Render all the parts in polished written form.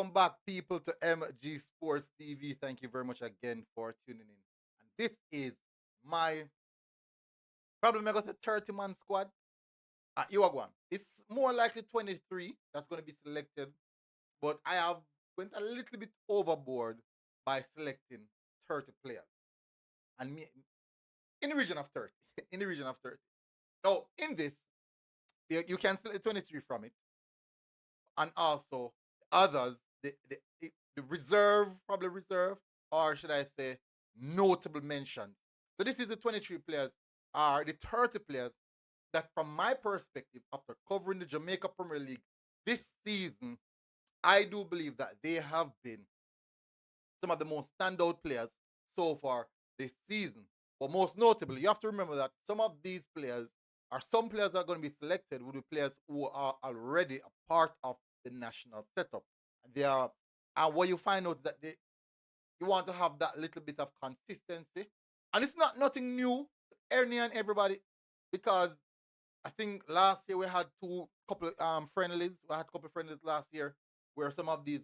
Welcome back, people, to MG Sports TV. Thank you very much again for tuning in. And this is my probably I'm gonna say 30-man squad. You are one. It's more likely 23 that's going to be selected, but I have went a little bit overboard by selecting 30 players, and me in the region of 30. In the region of 30. Now, in this, you can select 23 from it, and also others, the reserve, probably reserve, or should I say, notable mentions. So this is the 23 players, are the 30 players that, from my perspective, after covering the Jamaica Premier League this season, I do believe that they have been some of the most standout players so far this season. But most notably, you have to remember that some of these players are some players that are going to be selected will be players who are already a part of the national setup. They are, and what you find out that you want to have that little bit of consistency, and it's not nothing new to Ernie and everybody, because I think last year we had two couple friendlies. We had a couple friendlies last year where some of the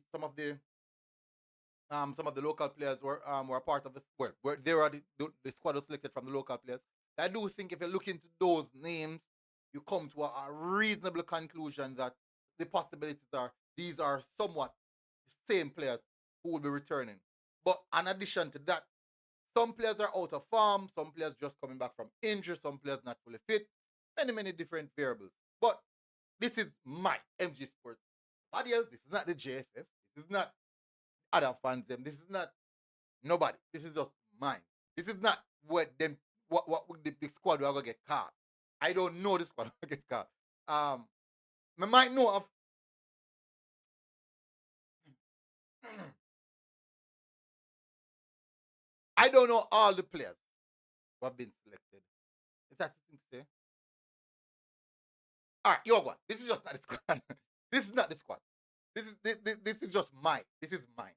local players were part of this. Well, where they were the squad was selected from the local players. I do think if you look into those names, you come to a reasonable conclusion that the possibilities are these are somewhat the same players who will be returning. But in addition to that, some players are out of form, some players just coming back from injury, some players not fully fit, many different variables. But this is my MG Sports. Nobody else, this is not the JFF, this is not other fans them. This is not nobody. This is just mine. This is not what the squad are gonna get caught. I don't know the squad will get caught. I might know of I don't know all the players who have been selected. Is that the thing to say? All right, you're one. This is just not the squad. This is not the squad. This is just mine. This is mine.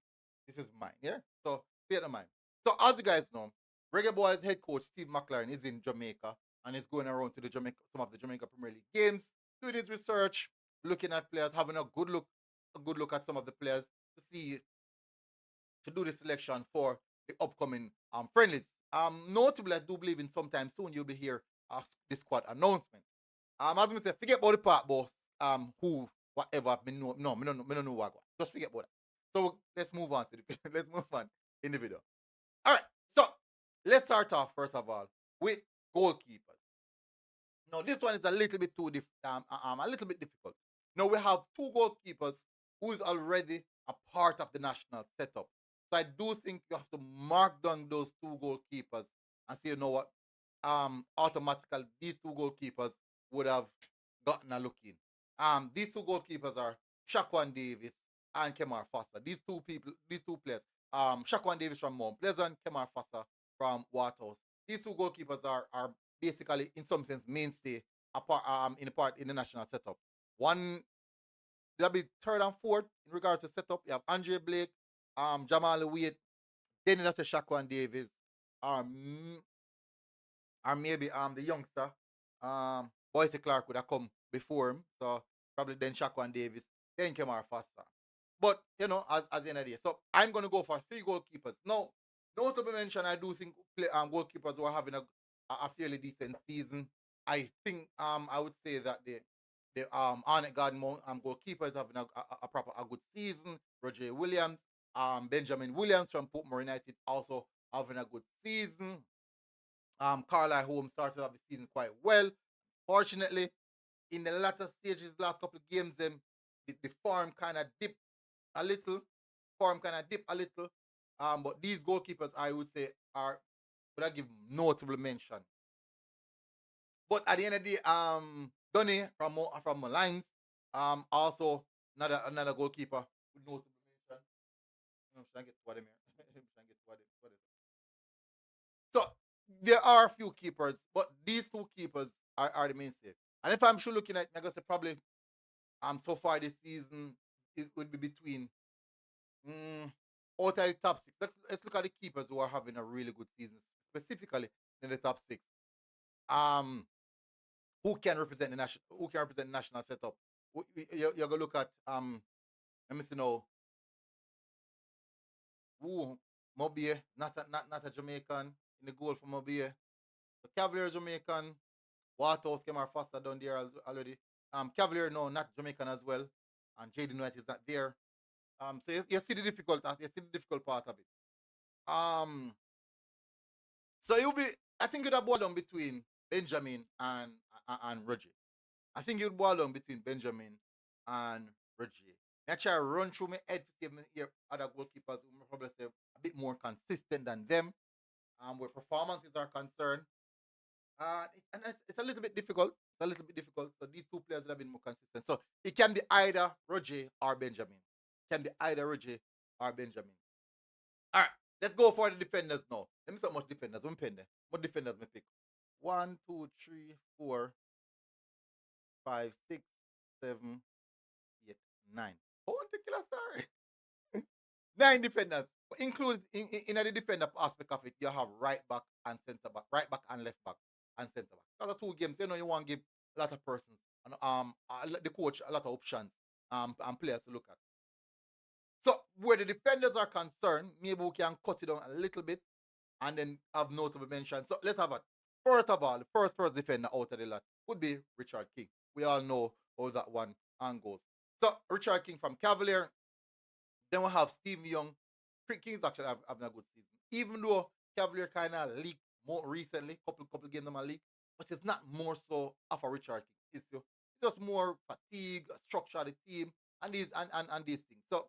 This is mine. Yeah. So bear in mind. So as you guys know, Reggae Boyz head coach Steve McLaren is in Jamaica and is going around to the Jamaica some of the Jamaica Premier League games, doing his research, looking at players, having a good look at some of the players to see to do the selection for the upcoming friendlies. Notably, I do believe in sometime soon you'll be here the squad announcement. As I say, forget about the part boss, who, whatever, me no know what. Just forget about that. So let's move on to the let's move on in the video. All right, so let's start off first of all with goalkeepers. Now this one is a little bit a little bit difficult. Now we have two goalkeepers who is already a part of the national setup. So I do think you have to mark down those two goalkeepers and say, you know what, automatically these two goalkeepers would have gotten a look in. These two goalkeepers are Shaquan Davis and Kemar Foster. These two players, Shaquan Davis from Mount Pleasant, Kemar Foster from Waterhouse. These two goalkeepers are basically, in some sense, mainstay apart in the national setup. One they'll be third and fourth in regards to setup. You have Andre Blake, Jamal Wade, then that's a Shaquan Davis, um, or maybe the youngster, Boise Clark would have come before him. So probably then Shaquan Davis, then Kemar Foster. But as the end of the day. So I'm gonna go for three goalkeepers. Now, notable mention, I do think goalkeepers who are having a fairly decent season. I think I would say that the Arnett Garden goalkeeper is having a good season. Roger Williams, Benjamin Williams from Portmore United also having a good season. Carlisle Holmes started off the season quite well. Fortunately, in the latter stages, the last couple of games, the form kind of dipped a little. Form kind of dipped a little. But these goalkeepers, I would say, would I give notable mention. But at the end of the day, Donny from Lions, also another goalkeeper with notable mention. Should I get what I mean? Should I get what is So there are a few keepers, but these two keepers are the mainstay. And if I'm sure looking at, I'm gonna say probably so far this season it would be between mm, out of the top six. Let's look at the keepers who are having a really good season, specifically in the top six. Um, who can represent the national setup? You're gonna look at let me see now. Ooh, Mobie, not a Jamaican in the goal for Mobie. The Cavalier Jamaican. Waterhouse came out faster down there already. Cavalier, no, not Jamaican as well. And Jaden White is not there. So you see the difficult part of it. Um, so it will be, I think it will boil down between Benjamin and Reggie. I think it will boil down between Benjamin and Reggie. I try to run through my head to see if here other goalkeepers who may probably say a bit more consistent than them, where performances are concerned. It's a little bit difficult. It's a little bit difficult. So these two players have been more consistent. So it can be either Roger or Benjamin. It can be either Roger or Benjamin. All right, let's go for the defenders now. Let me see how much defenders. What defenders me pick? 1, 2, 3, 4, 5, 6, 7, 8, 9. Oh, one killer sorry. 9 defenders. Includes in the defender aspect of it, you have right back and centre back, right back and left back and centre back. Those are 2 games. You want to give a lot of persons and the coach a lot of options and players to look at. So where the defenders are concerned, maybe we can cut it down a little bit and then have notable mention. So let's have it. First of all, the first defender out of the lot would be Richard King. We all know how that one and goes. So Richard King from Cavalier. Then we have Steve Young. Kings actually having a good season. Even though Cavalier kind of leaked more recently, couple games them a leak, but it's not more so of a Richard King. It's just more fatigue, structure of the team, and these things. So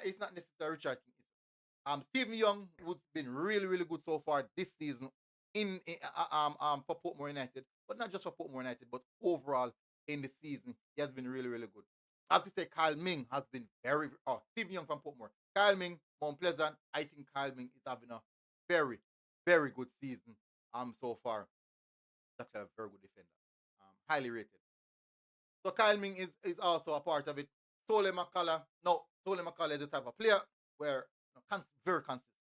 it's not necessarily Richard King. Stephen Young, who's been really good so far this season for Portmore United, but not just for Portmore United, but overall in the season, he has been really good. I have to say, Kyle Ming has been Stephen Young from Portmore. Kyle Ming, Mount Pleasant. I think Kyle Ming is having a very good season so far. That's a very good defender, highly rated. So Kyle Ming is also a part of it. Sole McCullough. No, Sole McCullough is the type of player where very consistent.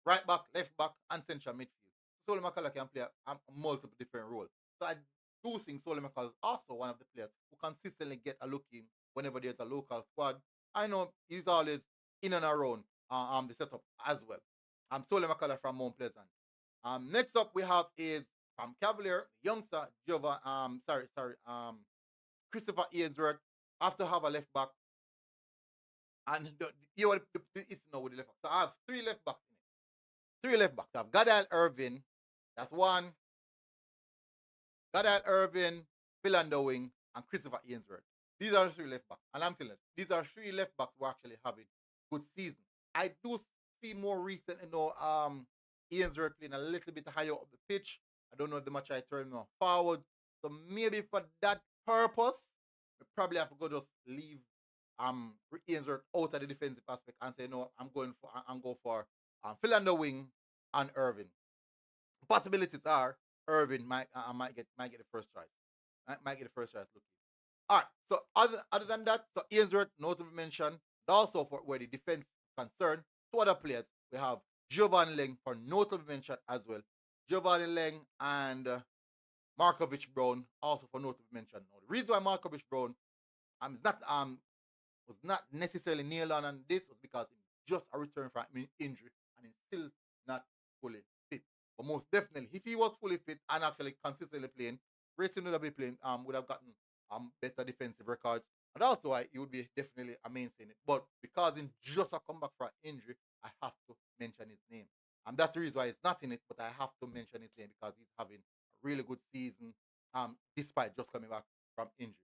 Right back, left back, and central midfield. Sole McCullough can play a multiple different roles. So I do think Sole McCullough is also one of the players who consistently get a look in whenever there's a local squad. I know he's always in and around the setup as well. Sole McCullough from Mount Pleasant. Next up we have is from Cavalier, youngster Christopher Ainsworth. Have to have a left back. And it's now with the left back. So I have 3 left backs in it. 3 left backs. I have Gadal Irvin. That's 1. Gadal Irvin, Philander Wing, and Christopher Ainsworth. These are the 3 left backs. And I'm telling you, these are 3 left backs who are actually having good season. I do see more recent, Ainsworth playing a little bit higher up the pitch. I don't know if the match I turn more forward. So maybe for that purpose, we probably have to go just leave Ainsworth out of the defensive aspect and say no, I'm going for Philander Wing and Irvin. Possibilities are Irvin might get the first choice. Might get the first choice looking. Alright, so other than that, so Ainsworth, notable mention. Also for where the defense is concerned, 2 other players. We have Giovanni Leng for notable mention as well. Giovanni Leng and Markovich Brown also for notable mention. Now, the reason why Markovich Brown was not necessarily nailed on this was because it's just a return from injury and he's still not fully fit. But most definitely, if he was fully fit and actually consistently playing, Racing would have been playing, would have gotten better defensive records. And also why he would be definitely a mainstay in it. But because he just a comeback from injury, I have to mention his name. And that's the reason why it's not in it, but I have to mention his name because he's having a really good season despite just coming back from injury.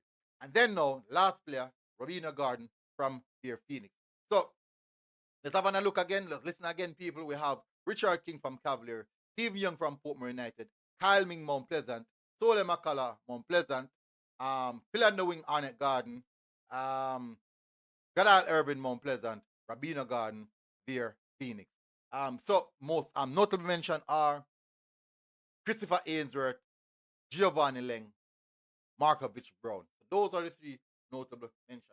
And then now, last player, Robina Garden from Dear Phoenix. So let's have a look again. Let's listen again, people. We have Richard King from Cavalier, Steve Young from Portmore United, Kyle Ming, Mount Pleasant, Sole McCullough, Mount Pleasant, Philander Wing, Arnett Garden, Gadal Irvin, Mount Pleasant, Rabina Garden, Dear Phoenix. So most notable mention are Christopher Ainsworth, Giovanni Leng, Markovich Brown. So those are the 3 notable mentions.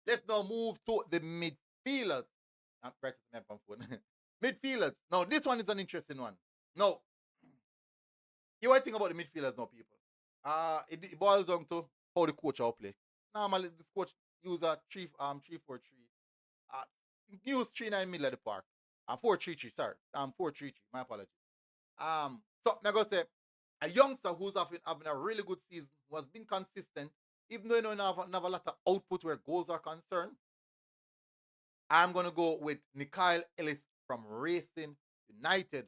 Let's now move to the midfielders. I'm practicing my phone. Midfielders. Now, this one is an interesting one. Now, you want to think about the midfielders now, people. It boils down to how the coach will play. Normally, this coach use a 3-4-3. use 3-9 middle of the park. 4-3-3, sorry. 4-3-3, my apologies. So I'm going to say, a youngster who's having a really good season, who has been consistent, even though you know have a lot of output where goals are concerned, I'm going to go with Nikhil Ellis from Racing United.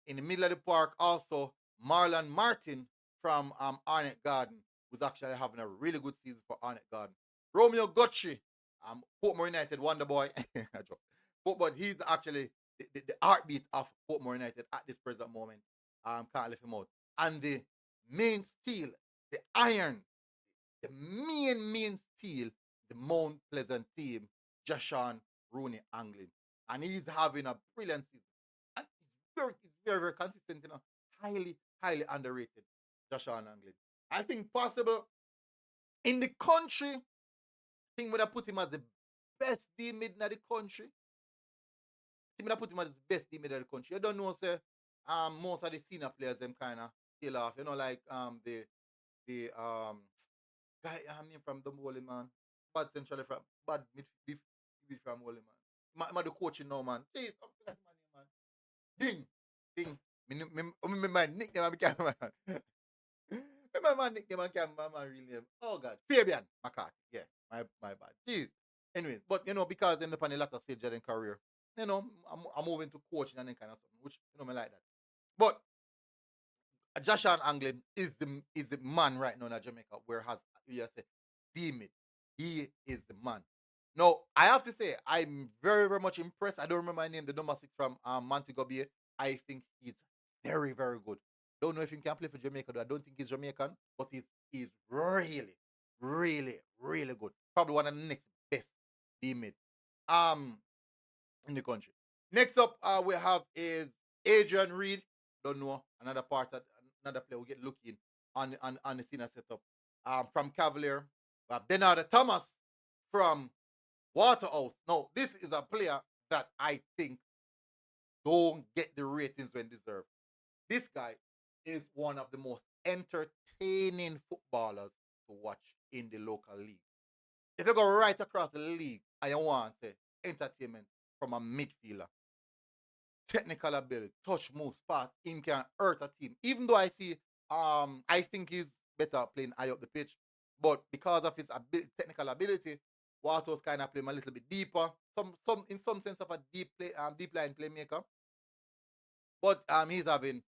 In the middle of the park, also Marlon Martin from Arnett Garden, who's actually having a really good season for Arnett Garden. Romeo Gutshi, Portmore United Wonder Boy. but he's actually the heartbeat of Portmore United at this present moment. Can't leave him out. And the main steel, the iron, the main steel, the Mount Pleasant team, Jashawn Rooney Anglin. And he's having a brilliant season. And he's very consistent, highly underrated, Jashawn Anglin. I think possible in the country, I think when I put him as the best D mid in the country. I think when I put him as the best D mid in the country. You don't know, say, most of the senior players them kind of kill off. Like the guy name from Dumbo man. Bad central from bad midfield from Wally man. The coaching now man. Jeez, I'm forgetting my name man. Ding. My nickname I can't man. My nickname I can't my real name. Oh God. Fabian McCarthy. Yeah, my bad. Jeez. Anyway, but because I'm up on a latter stage of their career, I'm moving to coaching and then kind of something, which me like that. But Joshua Anglin is the man right now in Jamaica where has you say Demid. He is the man. Now I have to say I'm very much impressed. I don't remember my name, the number 6 from Montego Bay. I think he's very good. Don't know if he can play for Jamaica though. I don't think he's Jamaican, but he's really good. Probably one of the next best Demid in the country. Next up we have is Adrian Reed. Don't know another player we get looking on the senior setup. From Cavalier, we have Denard Thomas from Waterhouse. Now, this is a player that I think don't get the ratings when deserved. This guy is one of the most entertaining footballers to watch in the local league. If you go right across the league, I want to say entertainment from a midfielder. Technical ability, touch moves, pass, him can hurt a team. Even though I think he's better playing high up the pitch, but because of his technical ability, Waterhouse kind of play him a little bit deeper, in some sense of a deep line playmaker. But he's having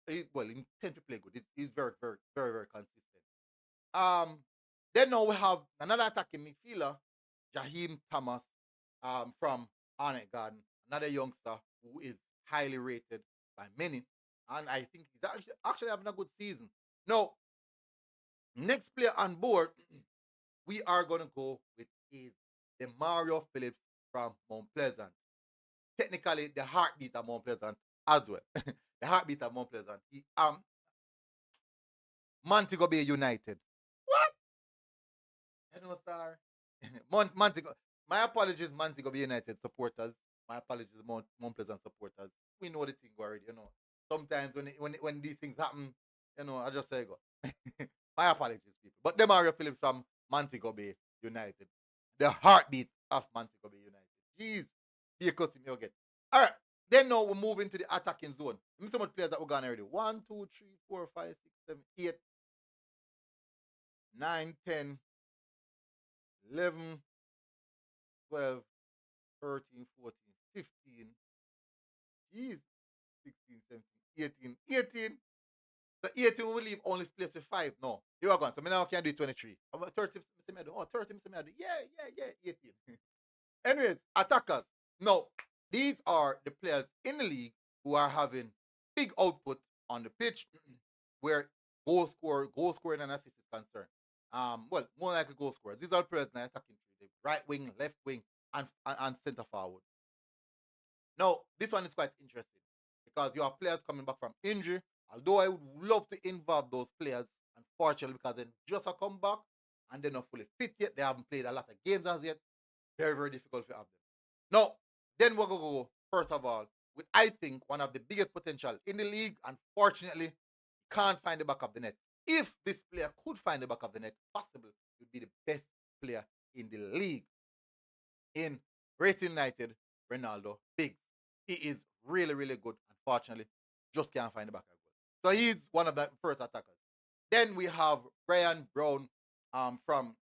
he tend to play good. He's very consistent. Then now we have another attacking midfielder, Jaheim Thomas, from Arnett Garden, another youngster who is highly rated by many, and I think he's actually having a good season. Now, next player on board, we are gonna go with is the Mario Phillips from Mount Pleasant. Technically, the heartbeat of Mount Pleasant as well. The heartbeat of Mount Pleasant. Montego Bay United. What? I know, star. Montego. My apologies, Montego Bay United supporters. My apologies, Mount Pleasant supporters. We know the thing already. Sometimes when these things happen, I just say go. My apologies, people. But the Mario Phillips from Montego Bay United. The heartbeat of Montego Bay United. Jeez. Be a custom you'll get. Alright. Then now we move into the attacking zone. Let me see how much players that we're gone already. 1, 2, 3, 4, 5, 6, 7, 8, 9, 10, 11, 12, 13, 14, 15. Jeez. 16, 17, 18. The 18 will leave only place with 5. No. You are gone. So now I can do 23. 30. Oh, 30. Yeah. 18. Anyways, attackers. No, these are the players in the league who are having big output on the pitch where goal scoring and assist is concerned. Well, more likely goal scorers. These are players in the attacking three, the right wing, left wing, and centre forward. Now, this one is quite interesting because you have players coming back from injury. Although I would love to involve those players, unfortunately, because they just have come back and they're not fully fit yet. They haven't played a lot of games as yet. Very difficult to have them. Now, then we're going to go, first of all, with, I think, one of the biggest potential in the league. Unfortunately, can't find the back of the net. If this player could find the back of the net, possible, would be the best player in the league in Racing United, Ronaldo, Biggs. He is really, really good. Unfortunately, just can't find the back of goal. So he's one of the first attackers. Then we have Brian Brown from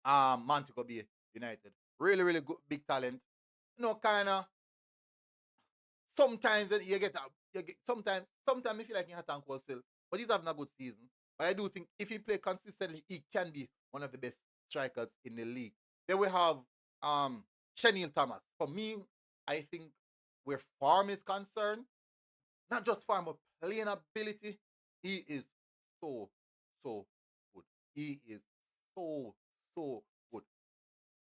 Montego Bay United. Really, really good, big talent. Kind of sometimes you get sometimes if you like him hot and cold still, but he's having a good season. But I do think if he play consistently, he can be one of the best strikers in the league. Then we have Shenil Thomas. For me, I think where farm is concerned, not just farm but playing ability, he is so so good. He is so so good.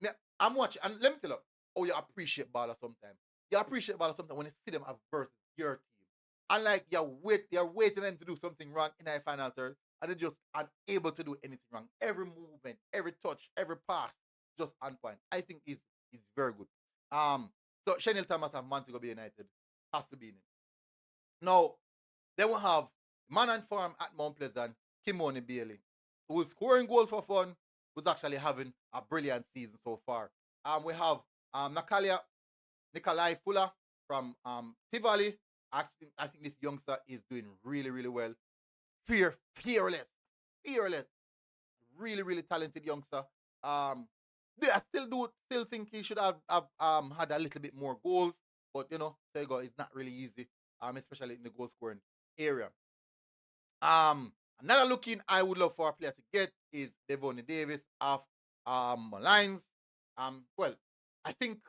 Now, I'm watching, and let me tell you, oh, you appreciate baller sometimes. You appreciate baller sometimes when you see them have versus your team. And like you're waiting them to do something wrong in the final third, and they're just unable to do anything wrong. Every movement, every touch, every pass, just on point. I think is very good. Um, so Shenil Thomas of Montego Bay United has to be in it. Now, they will have man and farm at Mount Pleasant, Kimoni Bailey, who's scoring goals for fun, who's actually having a brilliant season so far. We have Nikolai Fuller from Tivoli. I think this youngster is doing really, really well. Fearless, fearless, really, really talented youngster. Um, I still think he should have had a little bit more goals, but there you go. It's not really easy, especially in the goal scoring area. Another looking I would love for a player to get is Devonny Davis of Lines. Well, I think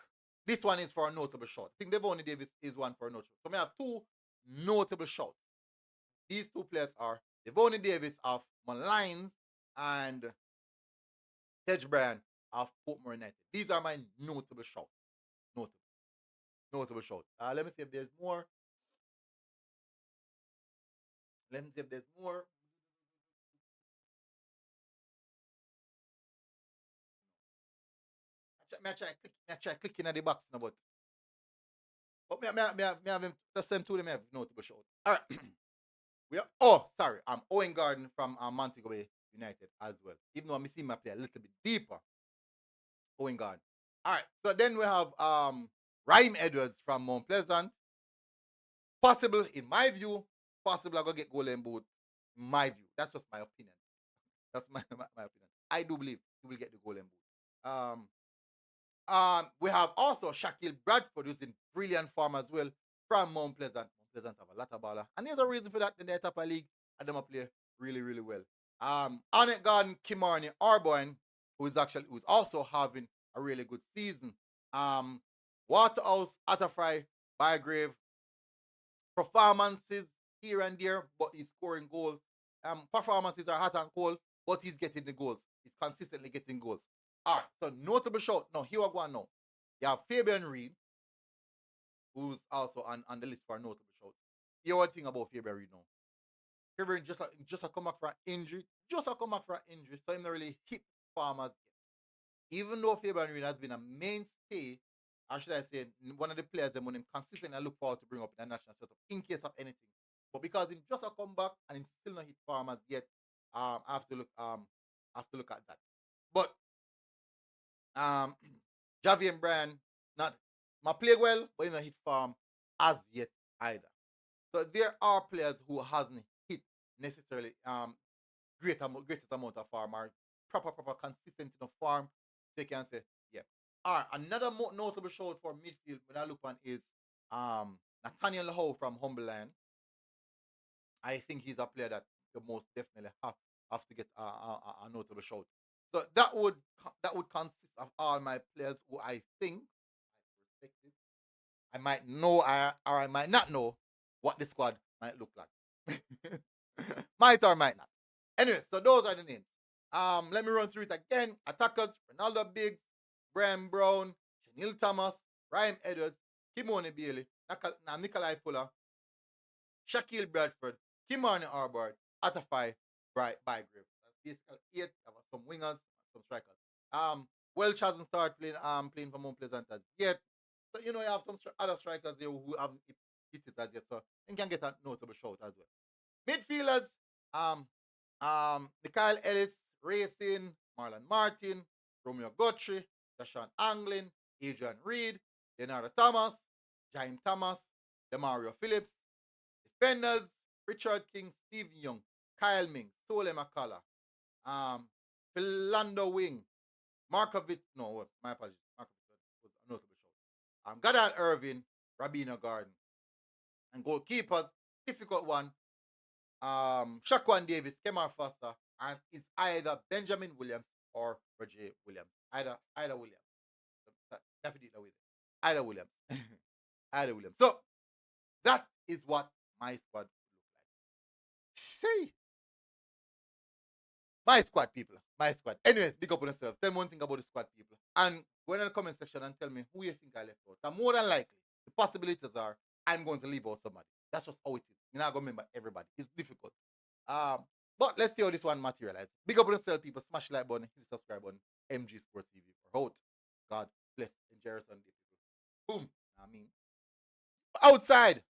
this one is for a notable shot. I think Devonny Davis is one for a notable shot. So we have two notable shots. These two players are Devonny Davis of Lines and Tej Bryan of Portmore United. These are my notable shots. Notable, notable shots. Let me see if there's more. Let me see if there's more. I try clicking at the box now, but me have him, the same two of them have notable shout. All right. Sorry. I'm Owen Garden from Montego Bay United as well. Even though I'm seeing my play a little bit deeper. Owen Garden. All right. So then we have Raheem Edwards from Mount Pleasant. Possible, in my view, possible I go get golden boot. In my view. That's just my opinion. That's my opinion. I do believe he will get the golden boot. We have also Shaquille Bradford, who's in brilliant form as well from Mount Pleasant. Mount Pleasant have a lot of baller. And there's a reason for that in the top of league. And them play really, really well. Annette Garden, Kimarni Arboin, who's also having a really good season. Waterhouse, Atterfry, Bygrave, performances here and there, but he's scoring goals. Performances are hot and cold, but he's getting the goals. He's consistently getting goals. All right, so notable shout. No, here we go now. You have Fabian Reed, who's also on the list for a notable shout. You one thing about Fabian Reed now. Fabian Reed just a come back for an injury. Just a come back for an injury, so he not really hit farmers yet. Even though Fabian Reed has been a mainstay, or should I say, one of the players that when him consistently I look forward to bring up in the national setup in case of anything. But because he just a come back and him still not hit farmers yet, I have to look at that. But Javi and Brian, not my play well, but he not hit farm as yet either. So there are players who hasn't hit necessarily greatest amount of farm or proper consistent in the farm. So you can say, yeah. All right, another notable shout for midfield when I look on is Nathaniel Howe from Humberland. I think he's a player that the most definitely have to get a notable shout. So that would consist of all my players who I think I might know or I might not know what the squad might look like. Might or might not. Anyway, so those are the names. Let me run through it again. Attackers: Ronaldo Biggs, Graham Brown, Shanil Thomas, Ryan Edwards, Kimoni Bailey, Nikolai Fuller, Shaquille Bradford, Kimani Arbord, Atafai, Bygrave. That's basically eight. There were some wingers, some strikers. Welch hasn't started playing for Mount Pleasant as yet. So you have some other strikers there who haven't hit it as yet. So you can get a notable shout as well. Midfielders, Mikhail Ellis, Racing, Marlon Martin, Romeo Guthrie, Dashawn Anglin, Adrian Reed, Leonardo Thomas, Jaime Thomas, Demario Phillips. Defenders, Richard King, Steve Young, Kyle Mings, Tole McCullough, Philando Wing, Markovic, no, my apologies, Markovic was a notable show. Goddard Irvin, Rabina Garden. And goalkeepers, difficult one. Shaquan Davis, Kemar Foster, and it's either Benjamin Williams or Roger Williams. Either Williams. Definitely with it. Either Williams. Either Williams. So that is what my squad look like. See, my squad people. My squad. Anyways, big up on yourself. Tell me one thing about the squad people. And go in the comment section and tell me who you think I left out. And more than likely, the possibilities are I'm going to leave out somebody. That's just how it is. You're not going to remember everybody. It's difficult. But let's see how this one materializes. Big up on yourself, people. Smash the like button, hit the subscribe button. MG Sports TV for out. God bless. Enjoy your Sunday, people. Boom. I mean, outside.